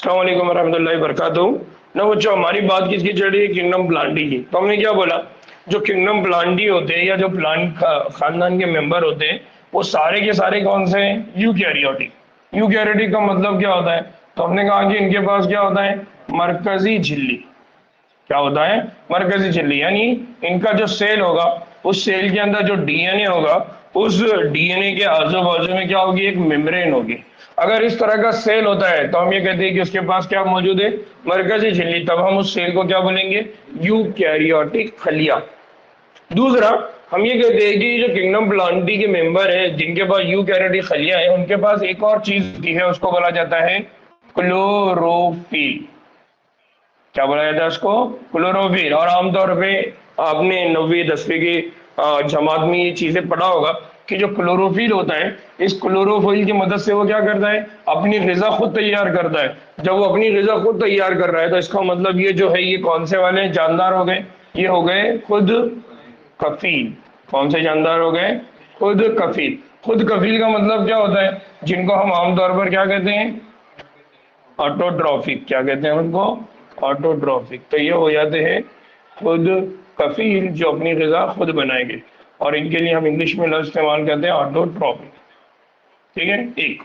अस्सलाम वालेकुम रहमतुल्लाहि वबरकातुहू। ना बच्चों, हमारी बात किसकी चल रही है? किंगडम प्लांटी की। तो हमने क्या बोला, जो किंगडम प्लांटी होते हैं या जो प्लांट खानदान के मेंबर होते हैं वो सारे के सारे कौन से हैं? यूकैरियोटिक। यूकैरियोटिक का मतलब क्या होता है? तो हमने कहा कि इनके पास क्या होता है? मरकजी झिल्ली। क्या होता है? मरकजी झिल्ली। यानी इनका जो सेल होगा, उस सेल के अंदर जो डीएनए होगा, उस डीएनए के आजू बाजू में क्या होगी? एक मेम्ब्रेन होगी। अगर इस तरह का सेल होता है तो हम ये कहते हैं कि उसके पास क्या मौजूद है? मरकजी झिल्ली। तब हम उस सेल को क्या बोलेंगे? यूकैरियोटिक खलिया। दूसरा, हम ये कहते हैं कि जो किंगडम प्लांटी के मेंबर है जिनके पास यूकैरियोटिक खलिया है, उनके पास एक और चीज होती है, उसको बोला जाता है क्लोरोफिल। क्या बोला जाता है उसको? क्लोरोफिल। और आमतौर पे आपने 9वीं 10वीं की जमात में ये चीजें पढ़ा होगा कि जो क्लोरोफिल होता है, इस क्लोरोफिल की मदद से वो क्या करता है? अपनी ग़िज़ा खुद तैयार करता है। जब वो अपनी ग़िज़ा खुद तैयार कर रहा है तो इसका मतलब ये जो है, ये कौन से वाले जानदार हो गए? ये हो गए खुद कफील। कौन से जानदार हो गए? खुद कफील। खुद कफील का मतलब क्या होता है? जिनको हम आमतौर पर क्या कहते हैं? ऑटोट्रॉफिक। क्या कहते हैं उनको? ऑटोट्रॉफिक। तो ये हो जाते हैं खुद कफील, जो अपनी ग़िज़ा खुद बनाएंगे। और इनके लिए हम इंग्लिश में लफ्ज़ इस्तेमाल करते हैं ऑटोट्रॉफिक। ठीक है, एक।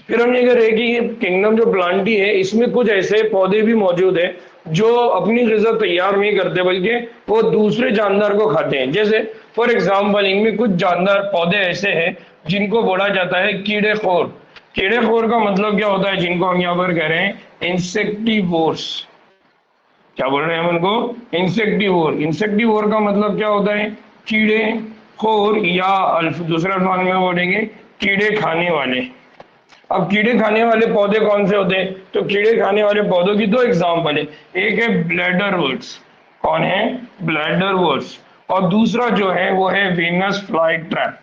फिर हम ये कह रहे हैं कि ये किंगडम जो प्लांटी है, इसमें कुछ ऐसे पौधे भी मौजूद है जो अपनी ग़िज़ा तैयार नहीं करते बल्कि वो दूसरे जानदार को खाते हैं। जैसे फॉर एग्जाम्पल, इनमें कुछ जानदार पौधे ऐसे हैं जिनको बोला जाता है कीड़े-खोर। कीड़े-खोर का मतलब क्या होता है? जिनको हम यहाँ पर कह रहे हैं इंसेक्टिवोर्स। क्या बोल रहे हैं हम उनको? इंसेक्टिवोर। इंसेक्टिवोर का मतलब क्या होता है? कीड़े खोर, या दूसरे अल्फाज में बोलेंगे कीड़े खाने वाले। अब कीड़े खाने वाले पौधे कौन से होते हैं? तो कीड़े खाने वाले पौधों की दो एग्जाम्पल है। एक है ब्लैडर वर्ड्स। कौन है? Bladder words. और दूसरा जो है वो है वीनस फ्लाई ट्रैप।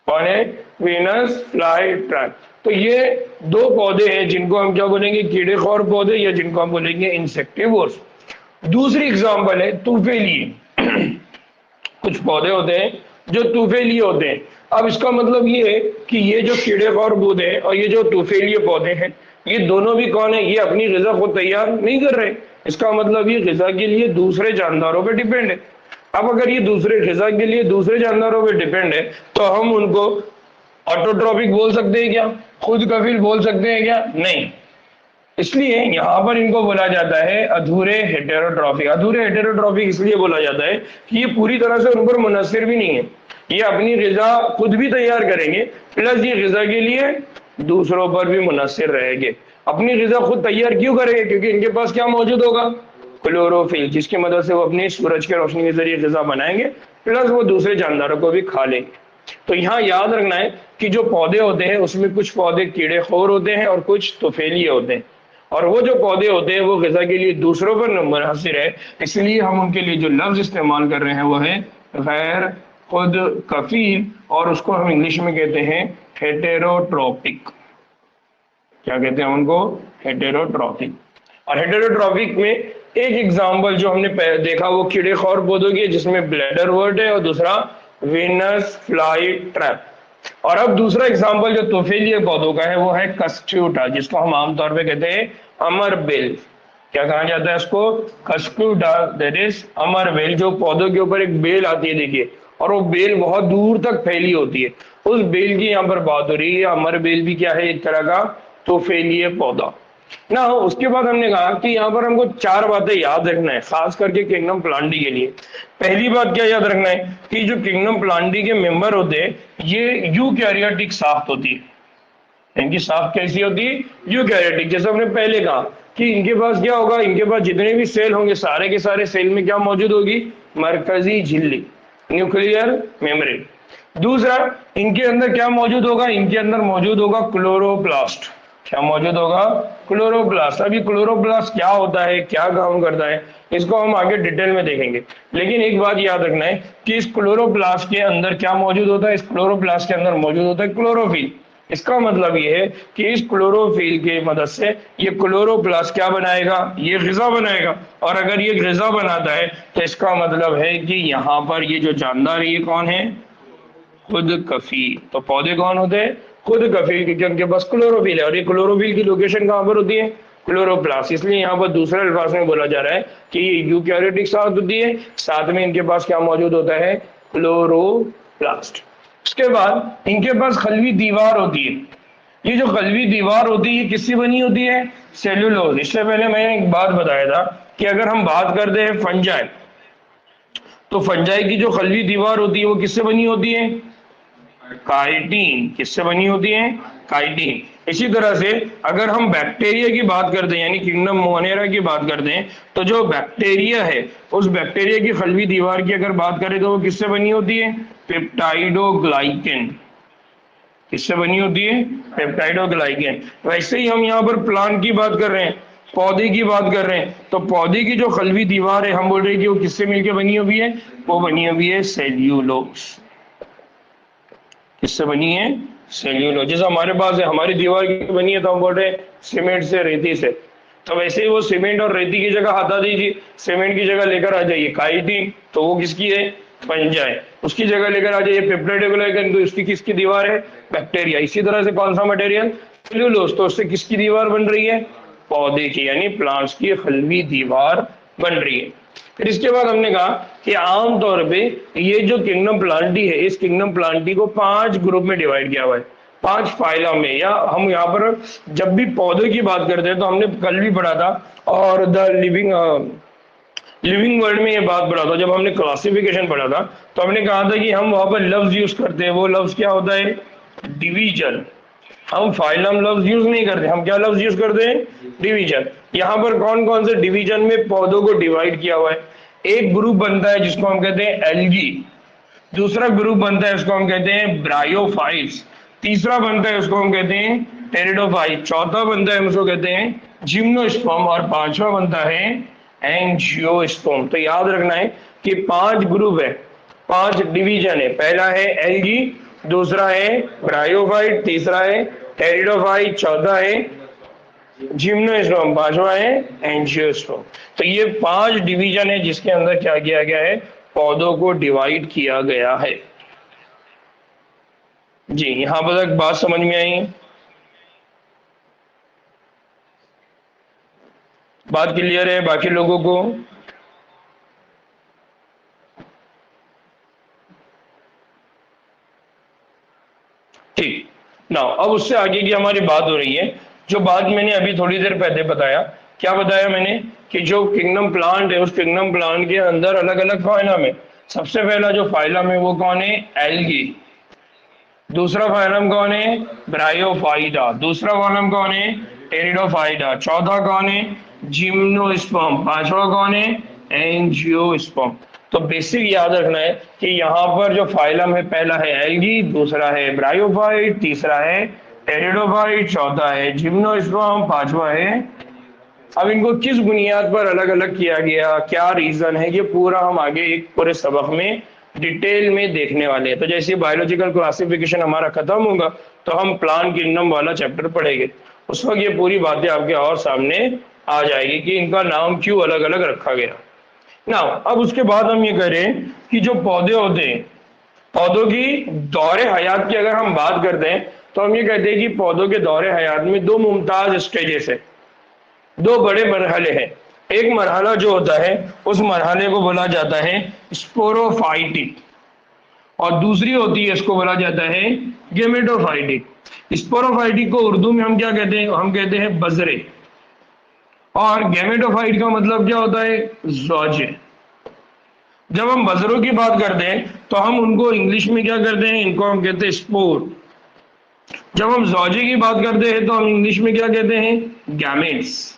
कौन है? Venus fly trap. तो ये दो पौधे हैं जिनको हम क्या बोलेंगे? कीड़े खोर पौधे, या जिनको हम बोलेंगे इंसेक्टिवोर्स। दूसरी एग्जाम्पल है तूफेलिए। कुछ पौधे होते हैं जो तूफेलिए होते हैं। अब इसका मतलब ये है कि ये जो कीड़े खार पौधे हैं और ये जो तूफेलिए पौधे हैं, ये दोनों भी कौन है? ये अपनी ग़िज़ा खुद तैयार नहीं कर रहे। इसका मतलब ये ग़िज़ा के लिए दूसरे जानदारों पे डिपेंड है। अब अगर ये दूसरे ग़िज़ा के लिए दूसरे जानदारों पे डिपेंड है तो हम उनको ऑटोट्रॉपिक बोल सकते हैं क्या? खुद कफील बोल सकते हैं क्या? नहीं। इसलिए यहाँ पर इनको बोला जाता है अधूरे हेटेरोट्रॉफिक। अधूरे हेटेरोट्रॉफिक इसलिए बोला जाता है कि ये पूरी तरह से उन पर मुनस्सिर भी नहीं है। ये अपनी ग़िज़ा खुद भी तैयार करेंगे, प्लस ये ग़िज़ा के लिए दूसरों पर भी मुनस्सिर रहेंगे। अपनी ग़िज़ा खुद तैयार क्यों करेंगे? क्योंकि इनके पास क्या मौजूद होगा? क्लोरोफिल, जिसकी मदद से वो अपनी सूरज के रोशनी के जरिए ग़िज़ा बनाएंगे, प्लस वो दूसरे जानदारों को भी खा लेंगे। तो यहाँ याद रखना है कि जो पौधे होते हैं उसमें कुछ पौधे कीड़े खोर होते हैं और कुछ तूफेलिए होते हैं। और वो जो पौधे होते हैं वो ग़िज़ा के लिए दूसरों पर मुनहसिर है, इसलिए हम उनके लिए जो लफ्ज़ इस्तेमाल कर रहे हैं वो है गैर खुद कफील, और उसको हम इंग्लिश में कहते हैं हेटेरोट्रॉपिक। क्या कहते हैं उनको? हेटेरोट्रॉपिक। और हेटेरोट्रॉपिक में एक एग्जाम्पल जो हमने देखा वो कीड़े खोर पौधों की, जिसमें ब्लैडर वर्ड है और दूसरा वीनस फ्लाई ट्रैप। और अब दूसरा एग्जाम्पल जो तोफेलिए पौधों का है वो है कस्क्यूटा, जिसको हम आमतौर पे कहते हैं अमर बेल। क्या कहा जाता है इसको? कस्क्यूटा, दैट इज अमर बेल। जो पौधों के ऊपर एक बेल आती है, देखिए, और वो बेल बहुत दूर तक फैली होती है, उस बेल की यहाँ पर बात हो रही है। अमर बेल भी क्या है? एक तरह का तोफेलिए पौधा ना। उसके बाद हमने कहा कि यहाँ पर हमको चार बातें याद रखना है, खास करके किंगडम प्लांटी के लिए। पहली बात क्या याद रखना है कि जो किंगडम प्लांटी के मेंबर होते हैं ये यूकैरियोटिक साफ्ट होती है। इनकी साफ्ट कैसी होती है? यूकैरियोटिक। जैसे हमने पहले कहा कि इनके पास क्या होगा? इनके पास जितने भी सेल होंगे सारे के सारे सेल में क्या मौजूद होगी? मरकजी झिल्ली, न्यूक्लियर मेम्ब्रेन। दूसरा, इनके अंदर क्या मौजूद होगा? इनके अंदर मौजूद होगा क्लोरोप्लास्ट। क्या मौजूद होगा? क्लोरोप्लास्ट। अभी क्लोरोप्लास्ट क्या होता है, क्या काम करता है, इसको हम आगे डिटेल में देखेंगे। लेकिन एक बात याद रखना है कि इस क्लोरोप्लास्ट के अंदर क्या मौजूद होता है? इस क्लोरोप्लास्ट के अंदर मौजूद होता है क्लोरोफिल। इसका मतलब ये है कि इस क्लोरोफिल की मदद से ये क्लोरोप्लास्ट क्या बनाएगा? ये ग़िज़ा बनाएगा। और अगर ये ग़िज़ा बनाता है तो इसका मतलब है कि यहाँ पर ये जो जानदार है ये कौन है? खुद कफील। तो पौधे कौन होते हैं? खुद कफील, क्योंकि उनके पास क्लोरोफिल है। और ये क्लोरोफिल की लोकेशन कहाँ पर होती है? क्लोरोप्लास्ट। इसलिए यहाँ पर दूसरे अल्फाज में बोला जा रहा है कि ये यूकैरियोटिक साथ होती है, साथ में इनके पास क्या मौजूद होता है, क्लोरोप्लास्ट। उसके बाद इनके पास खलवी दीवार होती है। ये जो खलवी दीवार होती है किससे बनी होती है, सेल्यूलोज। इससे पहले मैंने एक बात बताया था कि अगर हम बात करते हैं फंजाई, तो फंजाई की जो खलवी दीवार होती है वो किससे बनी होती है, काइटिन। किससे बनी होती है, काइटिन। इसी तरह से अगर हम बैक्टीरिया की बात करते हैं यानी किंगडम मोनेरा की बात करते हैं, तो जो बैक्टीरिया है उस बैक्टीरिया की खलवी दीवार की अगर बात करें तो वो किससे बनी होती है, पेप्टाइडोग्लाइकेन। किससे बनी होती है, पेप्टाइडोग्लाइकेन। वैसे ही हम यहाँ पर प्लांट की बात कर रहे हैं, पौधे की बात कर रहे हैं, तो पौधे की जो खलवी दीवार है हम बोल रहे हैं कि वो किससे मिलकर बनी हुई है, वो बनी हुई है सेल्यूलोज। किससे बनी है, सेल्यूलोज। जैसे हमारे पास है, हमारी दीवार की बनी है तो हम बोल रहे हैं सीमेंट से, रेती से। तो वैसे ही वो सीमेंट और रेती की जगह हटा दीजिए, सीमेंट की जगह लेकर आ जाइए काइटिन, तो वो किसकी है, फंजाई। उसकी जगह लेकर आ जाइए पेप्टाइडोग्लाइकेन, तो इसकी किसकी दीवार है, बैक्टीरिया। इसी तरह से कौन सा मटेरियल, सेल्यूलोज, तो उससे किसकी दीवार बन रही है, पौधे की यानी प्लांट्स की खलवी दीवार बन रही है। फिर इसके बाद हमने कहा कि आमतौर पे ये जो किंगडम प्लांटी है, इस किंगडम प्लांटी को 5 ग्रुप में डिवाइड किया हुआ है, 5 फाइलम में। या हम यहाँ पर जब भी पौधों की बात करते हैं तो हमने कल भी पढ़ा था, और द लिविंग वर्ल्ड में ये बात पढ़ा था, जब हमने क्लासिफिकेशन पढ़ा था तो हमने कहा था कि हम वहां पर लफ्ज यूज करते हैं, वो लफ्ज क्या होता है, डिवीजन। हम फाइलम लफ्ज यूज नहीं करते, हम क्या लफ्ज यूज करते हैं, डिवीजन। यहाँ पर कौन कौन से डिवीजन में पौधों को डिवाइड किया हुआ है, एक ग्रुप बनता है जिसको हम कहते हैं एल्गी, दूसरा ग्रुप बनता है उसको हम कहते हैं ब्रायोफाइट्स, तीसरा बनता है उसको हम कहते हैं टेरिडोफाइट, चौथा बनता है उसको कहते हैं जिम्नोस्पर्म, और पांचवा बनता है एंजियोस्पर्म। तो याद रखना है कि 5 ग्रुप है, 5 डिवीजन है। पहला है एल्गी, दूसरा है ब्रायोफाइट, तीसरा है टेरिडोफाइट, चौथा है जिम्नोस्पर्म, पांचवा है एंजियोस्पर्म। तो ये 5 डिवीजन है जिसके अंदर क्या किया गया है, पौधों को डिवाइड किया गया है। जी, यहां पर तक बात समझ में आई, बात क्लियर है बाकी लोगों को? ठीक ना, अब उससे आगे की हमारी बात हो रही है, जो बात मैंने अभी थोड़ी देर पहले बताया। क्या बताया मैंने कि जो किंगडम प्लांट है उस किंगडम प्लांट के अंदर अलग अलग फाइलम है। सबसे पहला जो फाइलम है वो कौन है, एल्गी। दूसरा फाइलम कौन है, ब्रायोफाइटा। दूसरा फाइलम कौन है, टेरिडोफाइटा। चौथा कौन है, जिम्नोस्पर्म। पांचवा कौन है, एंजियोस्पर्म। तो बेसिक याद रखना है कि यहाँ पर जो फाइलम है, पहला है एल्गी, दूसरा है ब्रायोफाइट, तीसरा है टेरिडोफाइट, चौथा है जिम्नोस्पर्म, पांचवा है। अब इनको किस बुनियाद पर अलग अलग किया गया, क्या रीजन है, ये पूरा हम आगे एक पूरे सबक में डिटेल में देखने वाले हैं। तो जैसे बायोलॉजिकल क्लासिफिकेशन हमारा खत्म होगा तो हम प्लांट किंगडम वाला चैप्टर पढ़ेंगे, उस वक्त ये पूरी बातें आपके और सामने आ जाएगी कि इनका नाम क्यों अलग अलग रखा गया ना। अब उसके बाद हम ये करें कि जो पौधे होते हैं, पौधों की दौरे हयात की अगर हम बात करते हैं तो हम ये कहते हैं कि पौधों के दौरे हयात में 2 मुमताज स्टेजेस है, 2 बड़े मरहले हैं। एक मरहला जो होता है उस मरहले को बोला जाता है स्पोरोफाइटिक, और दूसरी होती है, इसको बोला जाता है गेमेटोफाइटिक। स्पोरोफाइटिक को उर्दू में हम क्या कहते हैं, हम कहते हैं बजरे, और गेमेटोफाइट का मतलब क्या होता है, ज़ौजे। जब हम बजरों की बात करते हैं तो हम उनको इंग्लिश में क्या करते हैं, इनको हम कहते हैं स्पोर। जब हम ज़ौजे की बात करते हैं तो हम इंग्लिश में क्या कहते हैं, गैमेट्स।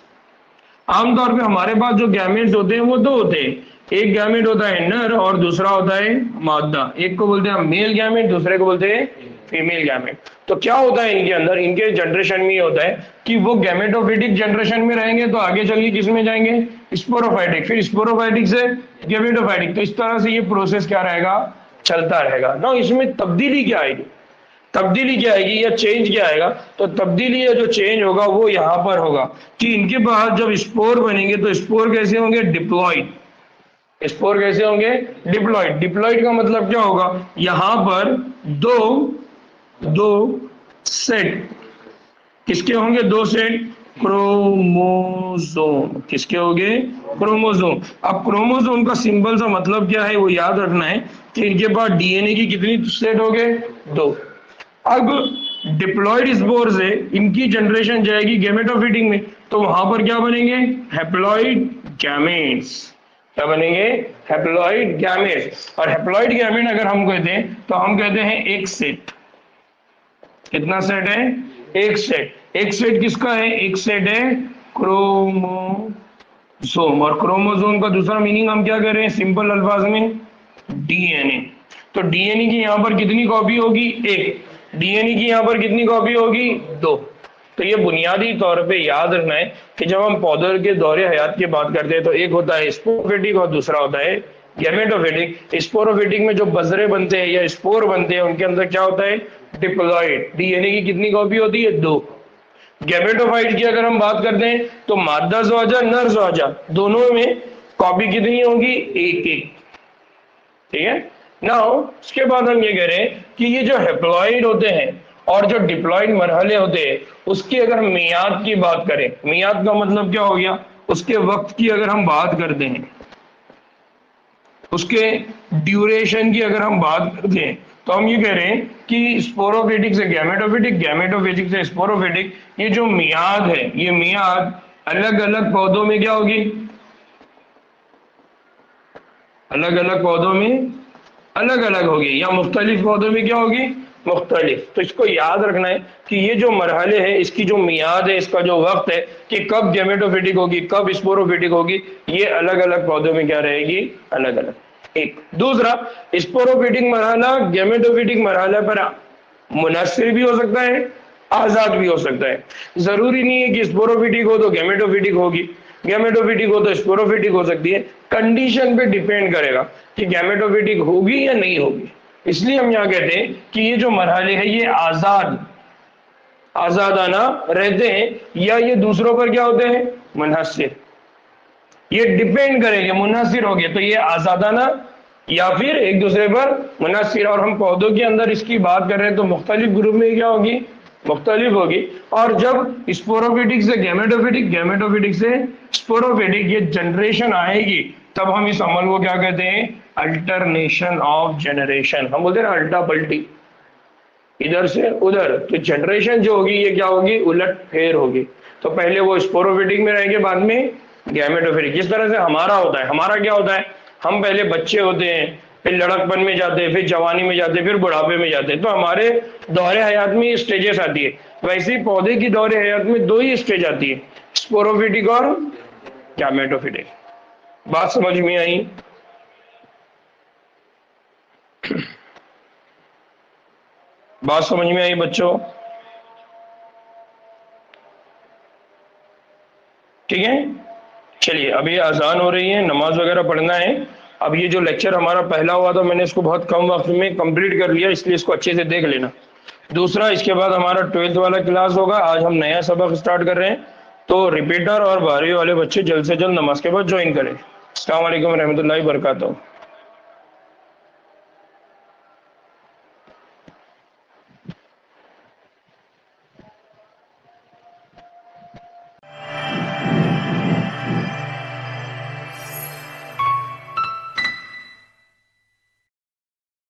आमतौर पे हमारे पास जो गैमेट्स होते हैं वो 2 होते हैं, एक गैमेट होता है नर और दूसरा होता है मादा। एक को बोलते हैं मेल गैमेट, दूसरे को बोलते हैं फीमेल गैमेट। तो क्या होता है इनके अंदर, इनके जनरेशन में ये होता है कि वो गैमेटोफिटिक जनरेशन में रहेंगे तो आगे चल के किस में जाएंगे, स्पोरोफाइटिक, फिर स्पोरोफाइटिक से गैमेटोफाइटिक। तो इस तरह से ये प्रोसेस क्या रहेगा, चलता रहेगा ना। इसमें तब्दीली क्या आएगी, तब्दीली क्या आएगी या चेंज क्या आएगा, तो तब्दीली या जो चेंज होगा वो यहाँ पर होगा कि इनके पास जब स्पोर बनेंगे तो स्पोर कैसे होंगे, डिप्लॉइड। स्पोर कैसे होंगे, डिप्लॉइड। डिप्लॉइड का मतलब क्या होगा, यहां पर दो सेट, किसके होंगे, 2 सेट क्रोमोसोम। किसके हो गए? क्रोमोसोम। अब क्रोमोसोम का सिंबल सा मतलब क्या है वो याद रखना है कि इनके पास डीएनए की कितनी सेट हो गए? 2। अब डिप्लॉयड स्पोर से इनकी जनरेशन जाएगी गैमेटोफिटिक में, तो वहां पर क्या बनेंगे? Haploid gametes. क्या बनेंगे? Haploid gametes. और हैप्लॉइड गैमेट अगर हम कहते हैं तो हम कहते हैं एक सेट। कितना सेट है? एक सेट। एक सेट किसका है? एक सेट है क्रोमोसोम। और क्रोमोसोम का दूसरा मीनिंग हम क्या कर रहे हैं सिंपल अल्फाज में? डीएनए। तो डीएनए की यहां पर कितनी कॉपी होगी? एक। डीएनए की यहां पर कितनी कॉपी होगी? 2। तो ये बुनियादी तौर पे याद रखना है कि जब हम पौधे के दौरे हयात की बात करते हैं तो एक होता है स्पोरोफिटिक और दूसरा होता है गैमेटोफिटिक। स्पोरोफिटिक में जो बजरे बनते हैं या स्पोर बनते हैं उनके अंदर क्या होता है? डिप्लॉइड। डीएनए की कितनी कॉपी होती है? 2। गैमेटोफाइट की अगर हम बात करते हैं तो मादा ज़्वाजा नर ज़्वाजा दोनों में कॉपी कितनी होगी? एक एक। ठीक है। नाउ उसके बाद हम ये कह रहे हैं कि ये जो हैप्लॉइड होते हैं और जो डिप्लॉइड मरहले होते हैं उसकी अगर मियाद की बात करें, मियाद का मतलब क्या हो गया? उसके वक्त की अगर हम बात करते हैं, उसके ड्यूरेशन की अगर हम बात करते हैं तो हम ये कह रहे हैं कि स्पोरोफिटिक से गैमेटोफिटिक, गैमेटोफिटिक से स्पोरोफिटिक, ये जो मियाद है ये मियाद अलग अलग पौधों में क्या होगी? अलग अलग पौधों में अलग अलग होगी, या मुख्तलिफ पौधों में क्या होगी? मुख्तलिफ। तो इसको याद रखना है कि ये जो मरहले हैं इसकी जो मियाद है, इसका जो वक्त है कि कब गैमेटोफिटिक होगी कब स्पोरोफिटिक होगी, ये अलग अलग पौधों में क्या रहेगी? अलग अलग। एक। दूसरा, स्पोरोफिटिक मरहला गैमेटोफिटिक मरहला पर मुनहसर भी हो सकता है, आजाद भी हो सकता है। जरूरी नहीं है कि स्पोरोफिटिक हो तो गैमेटोफिटिक होगी, गैमेटोफिटिक हो तो स्पोरोफिटिक हो सकती है। कंडीशन पे डिपेंड करेगा कि गैमेटोफिटिक होगी या नहीं होगी। इसलिए हम यहाँ कहते हैं कि ये जो मरहले हैं ये आजादाना रहते हैं या ये दूसरों पर क्या होते हैं? मुनहसर। ये डिपेंड करेंगे, मुनहसर हो गए तो ये आजादाना या फिर एक दूसरे पर मुनहसर। और हम पौधों के अंदर इसकी बात कर रहे हैं तो मुख्तलिफ ग्रुप में क्या होगी? मुख्तलिफ होगी। और जब स्पोरोफिटिक से गैमेटोफिटिक, गैमेटोफिटिक से स्पोरोफिटिक ये जनरेशन आएगी तब हम इस अमल को क्या कहते हैं? Alternation of generation. हम बोलते हैं ना अल्टा पल्टी, इधर से उधर। तो जनरेशन जो होगी ये क्या होगी? उलट फेर होगी। तो पहले वो स्पोरोफिटिक में रहेंगे, बाद में गैमेटोफिटिक। जिस तरह से हमारा होता है, हमारा क्या होता है? हम पहले बच्चे होते हैं, फिर लड़कपन में जाते हैं, फिर जवानी में जाते हैं, फिर बुढ़ापे में जाते हैं। तो हमारे दौरे हयात में स्टेजेस आती है। वैसे ही पौधे की दौरे हयात में 2 ही स्टेज आती है, स्पोरोफिटिक और गैमेटोफिटिक। बात समझ में आई? बात समझ में आई बच्चों? ठीक है। चलिए अभी अजान हो रही है, नमाज वगैरह पढ़ना है। अब ये जो लेक्चर हमारा पहला हुआ था मैंने इसको बहुत कम वक्त में कंप्लीट कर लिया, इसलिए इसको अच्छे से देख लेना। दूसरा, इसके बाद हमारा 12th वाला क्लास होगा। आज हम नया सबक स्टार्ट कर रहे हैं, तो रिपीटर और 12वीं वाले बच्चे जल्द से जल्द नमाज के बाद ज्वाइन करें। अस्सलाम वालेकुम रहमतुल्लाहि व बरकातहू।